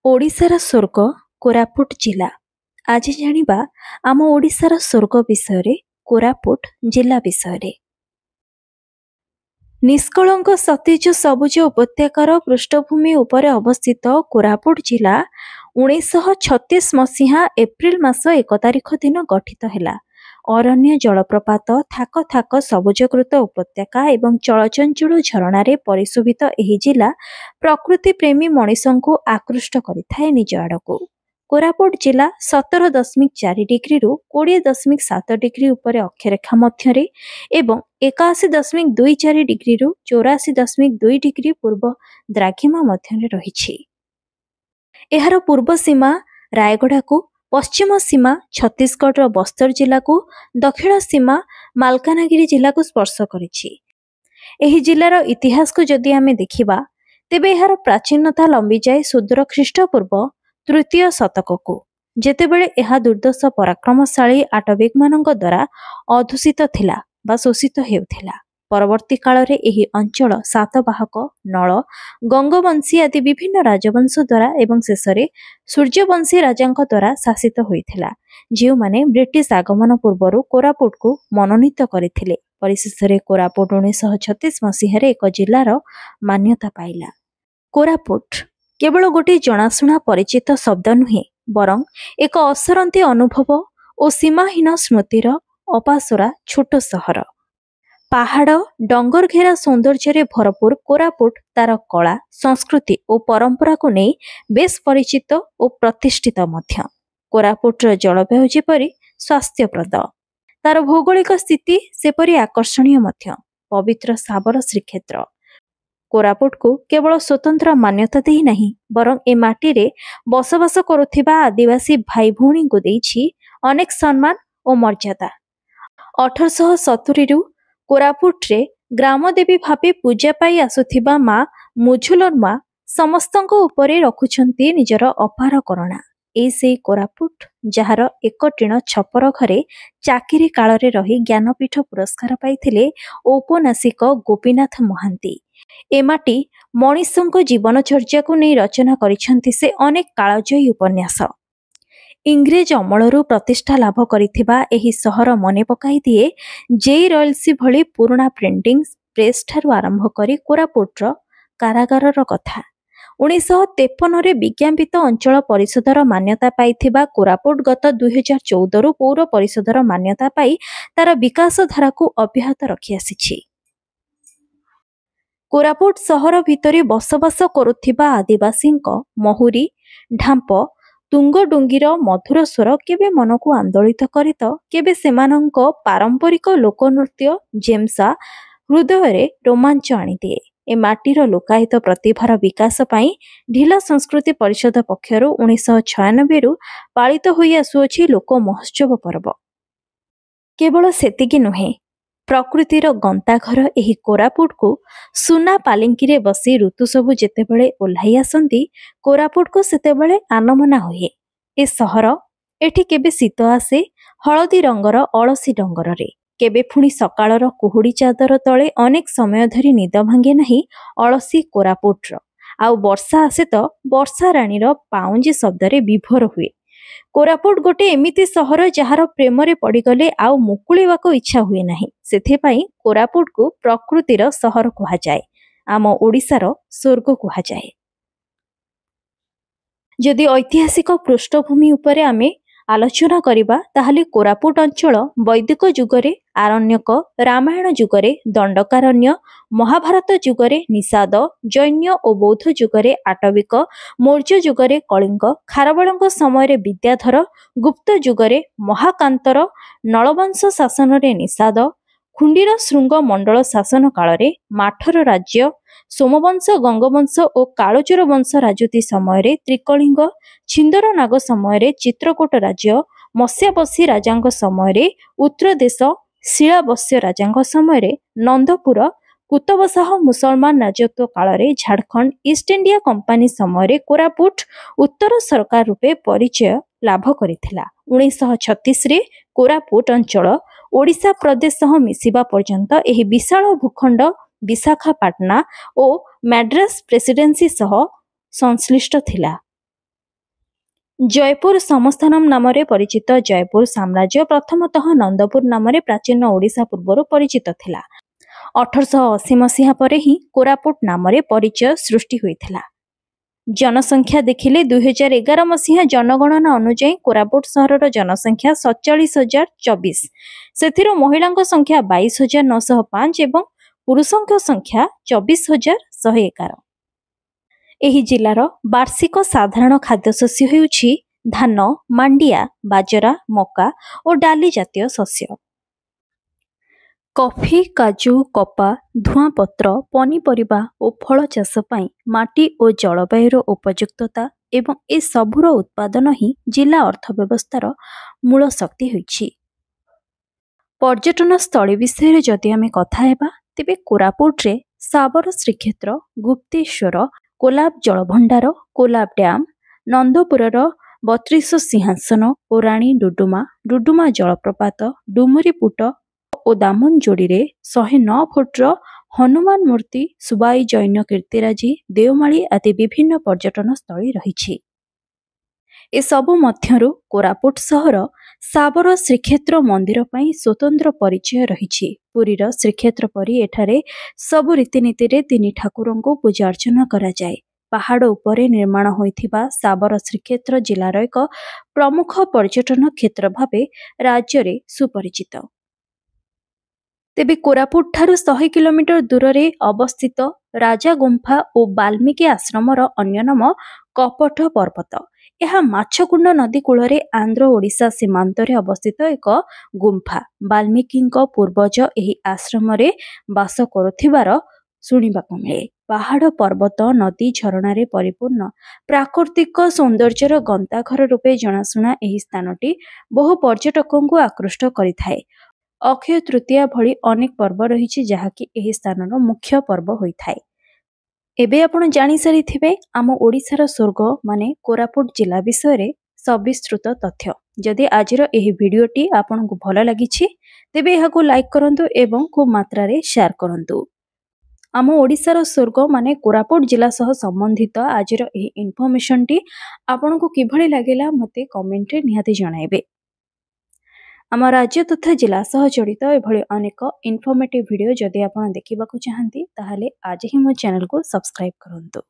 ओडिशार स्वर्ग कोरापुट जिला। आज जानिबा आम ओडिशार स्वर्ग विषय कोरापुट जिला विषय। निष्कलंक सतेज सबुज उपत्यकार पृष्ठभूमि उपरे अवस्थित कोरापुट जिला 1936 मसीहा एप्रिल मास 1 तारिख दिन गठित हैला। अरण्य जलप्रपात थाक थाक सबुजकृत उपत्यका एवं चलचंचल झरणार परिशोभित एही जिला प्रकृति प्रेमी मनीषों को आकृष्ट करिथाए निज आड़क। कोरापुट जिला 17.4 डिग्री रु 20.7 डिग्री उपरे अक्षरेखा मध्यरे एवं 81.24 डिग्री रु 84.2 डिग्री पूर्व द्राघिमा मध्यरे रहिछि। एहार पूर्व सीमा रायगढ़ को, पश्चिम सीमा छत्तीसगढ़ बस्तर जिला को, दक्षिण सीमा मालकानगिरी जिला को स्पर्श करिछि। एही जिलार इतिहास को जदि आमे देखिबा तेबे एहार प्राचीनता लंबी जाए सुदूर ख्रीष्टपूर्व तृतीय शतक को, जेतेबेले एहा दुर्दश पराक्रमशाली आटविक मानक द्वारा अधूषित थिला बा शोषित हेउथिला। परवर्ती काल रे एही अंचल सातवाहक, नल, गंगवंशी आदि विभिन्न राजवंश द्वारा एवं शेषरे सूर्यवंशी राजांक द्वारा शासित होइथिला, जे माने ब्रिटिश आगमन पूर्वरु कोरापुट को मनोनीत करिथिले। परिशेषरे कोरापुट 1936 मसीह एक जिलार मान्यता पाइला। कोरापुट केवल गोटे जनाशुना परिचित शब्द नुहे, बरं एक असरंती अनुभव और सीमाहीन स्मृतिर अपासरा छोट सहर। पहाड़ डंगर घेरा सौंदर्य भरपूर कोरापुट तार कला, संस्कृति और परंपरा को नहीं बेस परिचित और प्रतिष्ठित मध्य। कोरापुटर जलवायु जेपरी स्वास्थ्यप्रद, तार भौगोलिक स्थिति सेपरी आकर्षणीय मध्य। पवित्र साबर श्रीक्षेत्र कोरापुट को केवल स्वतंत्र मान्यता दे नहीं, बरं ए माटी रे बसवास करुथिबा आदिवासी भाई भौणी को देछि अनेक सम्मान और मर्यादा। 1870 रु कोरापुट रे ग्रामदेवी भावे पूजा पाई आसुथिबा माँ मुझुलर माँ समस्तंक उपरे रखुछंती निजर अपार करुणा। ए से कोरापुट जहार एक टीण छपर घरे चाकिरी काल रे रही ज्ञानपीठ पुरस्कार पाइथिले औपन्यासिक गोपीनाथ महांती। ए माटी मनीषों जीवनचर्या को नहीं रचना करिछंती से अनेक कालजयी उपन्यास। इंग्रेज अमलरू प्रतिष्ठा लाभ करिथिबा एही सहर मने पकाई दिए जे रॉयल्सी भली पुराना प्रिंटिंग प्रेस ठारू आरंभ करी कोरापुटर कारागारर कथा। 1953 रे विज्ञापित अंचल परिषदर मान्यता पाइथिबा कोरापुट गत 2014 रु पौर परिषदर मान्यता पाई तार विकास धारा को अब्याहत रखि आसिछि। कोरापुट सहर भितरे बसवास करुथिबा आदिवासींक महुरी, ढांप, तुंगडुंगीर मधुर स्वर केबे मन को आंदोलित करे तो केबे सेमानंक पारंपरिक लोकनृत्य जेमसा हृदय रे रोमांच आनी दिए। ए माटीर लोकायत प्रतिभार विकास पाई ढिला संस्कृति परिषद पक्षरु 1996 रु पालित होई आसुअछि लोक महोत्सव पर्व। केवल सेतिकी नुहे, प्रकृतिर गंताघर एही कोरापुट को सुना पालिंकी बसी ऋतु सबु जेतेबेले ओह्लाई आसंती कोरापुट को सेतेबेले आनमना हुए। ए सहर एठी केबे शीत आसे हलदी रंगर अलसी डंगर रे, केबे पुणी सकाळर कुहुड़ी चादर तले अनेक समय धरी निद भांगे नहीं अलसी कोरापुटर। आउ वर्षा आसे तो वर्षा राणीर पाउंजी शब्द रे विभोर हुए। कोरापुट गोटे एमिति सहर जहार प्रेम रे पड़ीगले आउ मुकुलिबाको इच्छा हुए नहीं, सेथिपाई कोरापुट को प्रकृतिर सहर कहा जाए, आम ओडिशार स्वर्ग कहा जाए। जदि ऐतिहासिक पृष्ठभूमि उपरे आमे आलोचना करिबा ताहाले कोरापुट अंचल वैदिक जुगरे आरण्यक, रामायण जुगरे दंडकारण्य, महाभारत जुगरे निषाद, जैन्य और बौद्ध जुगरे आटविक, मौर्य जुगरे कलिंग, खारवालଙ୍କ समय विद्याधर, गुप्त जुगरे महाकांतर, नलवंश शासन रे निषाद, खुंडीर श्रृंग मंडल शासन काल रे माठर राज्य, सोमवंश, गंगवंश और कालोचर वंश राजूती समय त्रिकलिंग, छिंदर नाग समय चित्रकूट राज्य, मत्स्यावशी राजांक समय उत्तरदेश, शिलाबस्य राजांक समय नंदपुर, कुतबशाह मुसलमान राजत्व काल रे झारखंड, ईस्ट इंडिया कंपानी समय कोरापुट उत्तर सरकार रूपे परिचय लाभ करिथिला। 1936 रे कोरापुट अंचल ओडिशा प्रदेश सह मिसिबा पर्यंत एही विशाल भूखंड विशाखापाटना और मैड्रास प्रेसिडेंसी सह संश्लिष्ट थिला। जयपुर समस्थानम नाम परिचित जयपुर साम्राज्य प्रथमतः नंदपुर नाम प्राचीन ओडिशा पूर्व परिचित थिला। 1880 मसीहा परे ही कोरापुट नाम परिचय सृष्टि होइथिला। जनसंख्या देखिले 2011 मसीहा जनगणना अनुଯାयी कोरापुट सहरर जनसंख्या 47,024, सेथिरो महिलांक संख्या 22,905 एवं पुरुषंक संख्या 24,111। एही जिल्लार वार्षिक साधारण खाद्यशस्य हेउछि धान, मांडिया, बाजरा, मका और डाली जातीय शस्य। कॉफी, काजू, कपा, धुआपत्र, पनीपरिबा और फल चाष पई माटी और जलवायुर उपयुक्तता एवं ए सबुर उत्पादन ही जिला अर्थव्यवस्थार मूल शक्ति होइछि। पर्यटन स्थली विषय जदि आमे कथा हेबा तेबे कोरापुट रे साबर श्रीक्षेत्र, गुप्तेश्वर, कोलाब जलभंडार, कोलाब डैम, नंदपुरर 32 सिंहासन और राणी डुडुमा, डुडुमा जलप्रपात, डुमरीपुट और दामनजोड़ी रे 109 फुट्र हनुमान मूर्ति, सुबाई जैन कीर्तिराजी, देवमाली आदि विभिन्न पर्यटन स्थली रही। ए सबु मध्यरु कोरापुट सहर साबर श्रीक्षेत्र मंदिर पई स्वतंत्र परिचय रही। पुरीर श्रीक्षेत्र परी एठारे सबु रीतिनीति रे तिनि ठाकुरंको पूजा अर्चना करा जाए। पहाड़ उपरे निर्माण होइथिबा साबर श्रीक्षेत्र जिलार एक प्रमुख पर्यटन क्षेत्र भावे राज्य रे सुपरिचित। तेबे कोरापुट ठारू 100 किलोमीटर दूर रे अवस्थित राजा गुंफा और वाल्मीकि आश्रमर अन्य नाम कपट पर्वत। यह माछकुंड नदी कूल आंध्र ओडिशा सीमांत रे अवस्थित एक गुंफा। वाल्मीकि पूर्वज एही आश्रम रे वास करुथिबार शुणिबाकु मिले। पहाड़, पर्वत, नदी, झरणा रे परिपूर्ण प्राकृतिक सौंदर्यर गंताघर रूपे जनाशुना एही स्थानटी बहु पर्यटकों को आकृष्ट करिथाए। अक्षय तृतीया भली अनेक पर्व रही जहाँकि एही स्थानर मुख्य पर्व होइथाए। एबे आपण जानि सारिथिबे आम ओडिशार स्वर्ग माने कोरापुट जिला विषय रे सविस्तृत तथ्य। जदि आजिर एही भिडियोटी आपनकु भल लागिछि तेबे एहाकु लाइक करंतु एवं खूब मात्रा रे शेयर करंतु। आम ओडिशार स्वर्ग माने कोरापुट जिला सह संबंधित आजिर एही इन्फॉर्मेशन टी आपनकु किभଳି लागिला मते कमेंट रे निहाती जणाइबे। आम राज्य तथा जिला सह जड़ित एभली अनेक इनफॉर्मेटिव वीडियो जदि आपण देखिबाकु चाहंती ताहाले आज ही मो चैनल को सब्सक्राइब करंतु।